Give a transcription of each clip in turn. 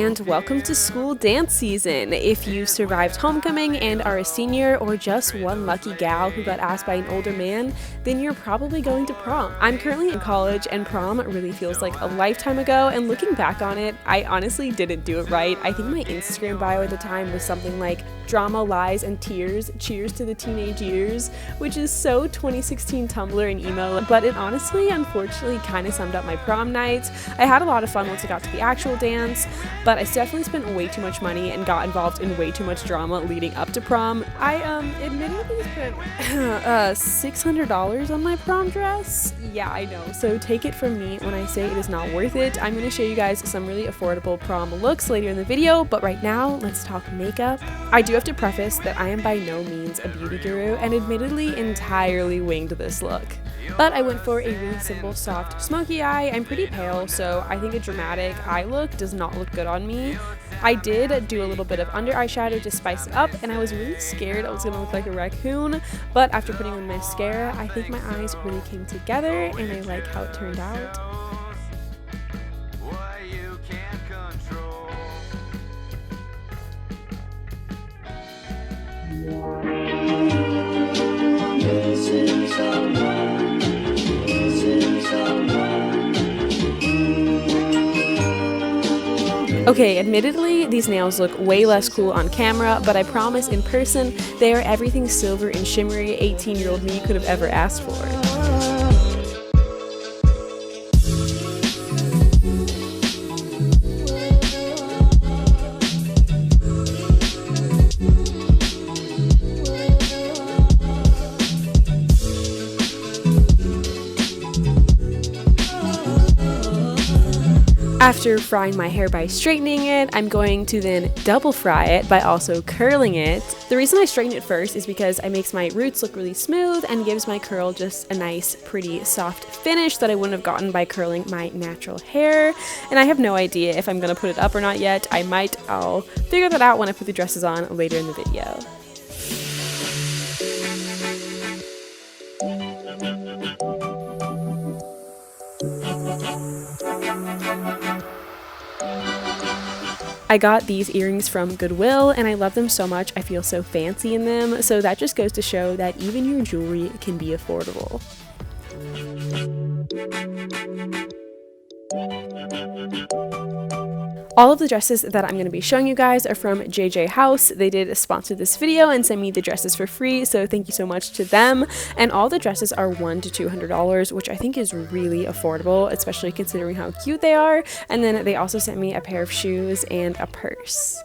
and welcome to school dance season. If you survived homecoming and are a senior or just one lucky gal who got asked by an older man, then you're probably going to prom. I'm currently in college and prom really feels like a lifetime ago, and looking back on it, I honestly didn't do it right. I think my Instagram bio at the time was something like drama, lies, and tears, cheers to the teenage years, which is so 2016 Tumblr and emo, but it honestly, unfortunately, kind of summed up my prom nights. I had a lot of fun once I got to the actual dance, but I definitely spent way too much money and got involved in way too much drama leading up to prom. I admittedly spent $600 on my prom dress. Yeah, I know, so take it from me when I say it is not worth it. I'm going to show you guys some really affordable prom looks later in the video, but right now, let's talk makeup. I do have to preface that I am by no means a beauty guru and admittedly entirely winged this look. But I went for a really simple, soft, smoky eye. I'm pretty pale, so I think a dramatic eye look does not look good on me. I did do a little bit of under eyeshadow to spice it up, and I was really scared I was gonna look like a raccoon, but after putting on mascara, I think my eyes really came together, and I like how it turned out. Okay, admittedly, these nails look way less cool on camera, but I promise in person, they are everything silver and shimmery 18-year-old me could have ever asked for. After frying my hair by straightening it, I'm going to then double fry it by also curling it. The reason I straighten it first is because it makes my roots look really smooth and gives my curl just a nice, pretty, soft finish that I wouldn't have gotten by curling my natural hair. And I have no idea if I'm going to put it up or not yet. I'll figure that out when I put the dresses on later in the video. I got these earrings from Goodwill and I love them so much. I feel so fancy in them, so that just goes to show that even your jewelry can be affordable. All of the dresses that I'm going to be showing you guys are from JJHouse. They did sponsor this video and send me the dresses for free, so thank you so much to them. And all the dresses are $100 to $200, which I think is really affordable, especially considering how cute they are. And then they also sent me a pair of shoes and a purse.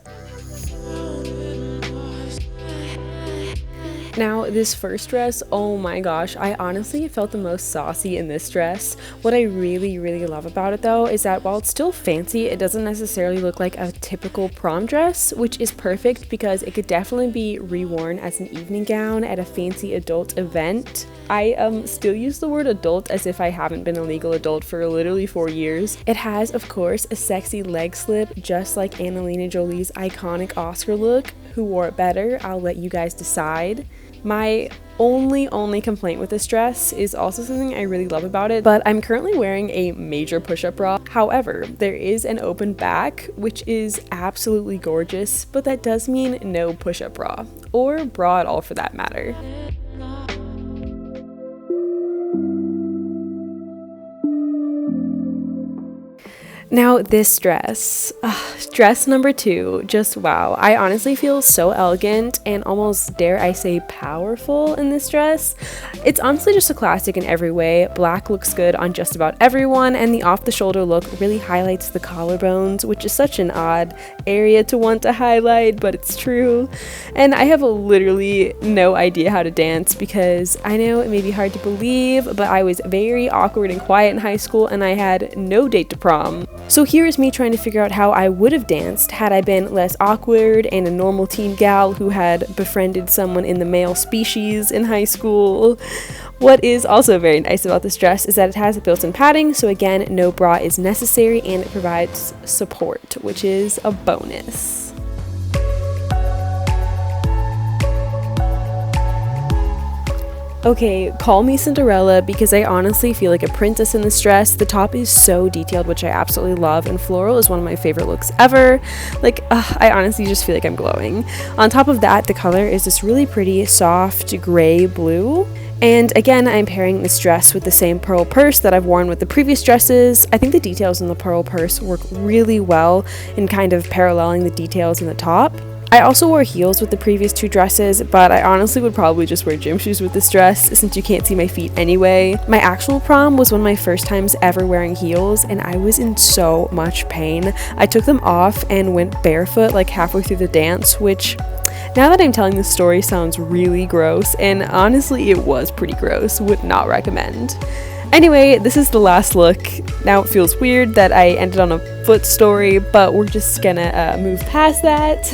Now, this first dress, oh my gosh, I honestly felt the most saucy in this dress. What I really love about it though is that while it's still fancy, it doesn't necessarily look like a typical prom dress, which is perfect because it could definitely be reworn as an evening gown at a fancy adult event. I still use the word adult as if I haven't been a legal adult for literally 4 years. It has, of course, a sexy leg slip, just like Angelina Jolie's iconic Oscar look. Who wore it better? I'll let you guys decide. My only complaint with this dress is also something I really love about it, but I'm currently wearing a major push-up bra. However, there is an open back, which is absolutely gorgeous, but that does mean no push-up bra, or bra at all for that matter. Now this dress, dress number 2, just wow. I honestly feel so elegant and almost, dare I say, powerful in this dress. It's honestly just a classic in every way. Black looks good on just about everyone, and the off-the-shoulder look really highlights the collarbones, which is such an odd area to want to highlight, but it's true. And I have literally no idea how to dance because I know it may be hard to believe, but I was very awkward and quiet in high school and I had no date to prom. So here is me trying to figure out how I would have danced had I been less awkward and a normal teen gal who had befriended someone in the male species in high school. What is also very nice about this dress is that it has built-in padding, so again, no bra is necessary and it provides support, which is a bonus. Okay, call me Cinderella because I honestly feel like a princess in this dress. The top is so detailed, which I absolutely love, and floral is one of my favorite looks ever. Like, I honestly just feel like I'm glowing. On top of that, the color is this really pretty, soft, gray blue. And again, I'm pairing this dress with the same pearl purse that I've worn with the previous dresses. I think the details in the pearl purse work really well in kind of paralleling the details in the top. I also wore heels with the previous two dresses, but I honestly would probably just wear gym shoes with this dress since you can't see my feet anyway. My actual prom was one of my first times ever wearing heels, and I was in so much pain. I took them off and went barefoot like halfway through the dance, which now that I'm telling this story sounds really gross, and honestly it was pretty gross. Would not recommend. Anyway, this is the last look. Now it feels weird that I ended on a foot story, but we're just gonna move past that.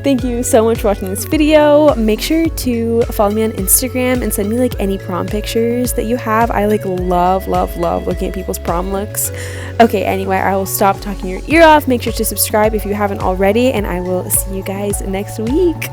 Thank you so much for watching this video. Make sure to follow me on Instagram and send me like any prom pictures that you have. I like love looking at people's prom looks. Okay, anyway, I will stop talking your ear off. Make sure to subscribe if you haven't already, and I will see you guys next week.